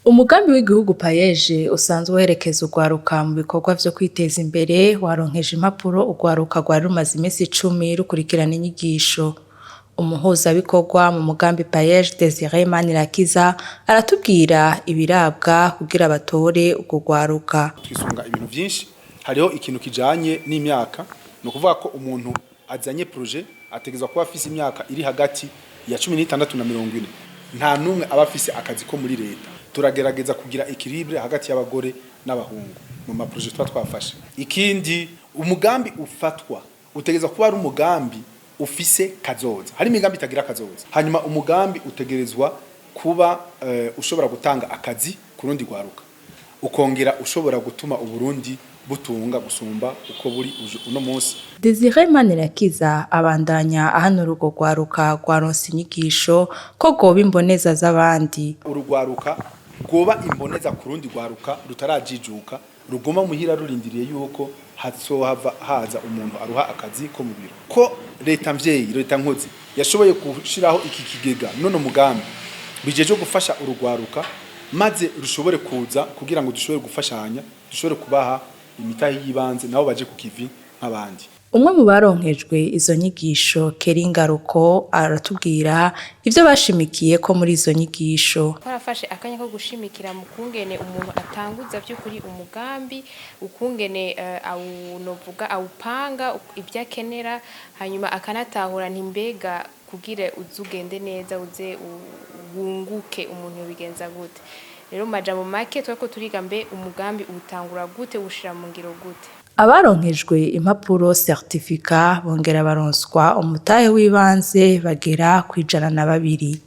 Umugambi w'igihugu payeje usanzwe uherekeza urwaruka mu bikorwa vyo kwiteza imbere waronkeje impapuro urwaruka rwari rumaze imisi 10 rukurikirana inyigisho. Umuhuzabikorwa mu mugambi payeje Desire Manirakiza aratubwira ibirabwa kugira batore urwo rwaruka. Twisunga ibintu vyinshi, hariho ikintu kijanye n'imyaka, no kuvuga ko umuntu azanye projet ategezwa kuba afise imyaka iri hagati ya 16 na 40. Nta numwe aba afise akazi ko muri leta. Turagerageza kugira equilibre hagati y'abagore n'abahungu mu ma projet twafashe. Ikindi umugambi ufatwa utegeza kuba ari umugambi ufise kazoza. Hari imigambi itagira kazoza. Hanyuma umugambi utegerezwa kuba ushobora gutanga akazi kurundi rwaruka. Ukongera ushobora gutuma Uburundi butunga gusumba uko buri uno munsi. Desire Manirakiza abandanya ahanura urwo rwaruka rwaronse inyigisho ko goba imboneza z'abandi. Urugwaruka goba imboneza kurundi rwaruka rutarajijuka rugoma muhira rurindiriye yuko hazohava haza umuntu aruha akazi ko mu biro. Ko leta mvyeyi leta nkozi yashoboye gushiraho iki kigega none umugambi bijeje gufasha urugwaruka maze rushobore kuza kugira ngo dushobore gufashanya dushobore kubaha imitahe yibanze nabo baje ku kivi nk'abandi. Umwe mu baronkejwe izo nyigisho Keringaruko aratubwira ivyo bashimikiye ko muri izo nyigisho. Twarafashe akanya ko gushimikira mu kungene umuntu atanguza by'ukuri umugambi, ukungene novuga awupanga ibyakenera, hanyuma akanatahura ntimbega kugira uzugende neza uze wunguke umuntu yobigenza gute. Rero maja mu make twako turiga mbe umugambi utangura gute ushira mu ngiro gute. Abaronkejwe impapuro certificat bongera baronswa umutahe w'ibanze bagera kwijana na 2.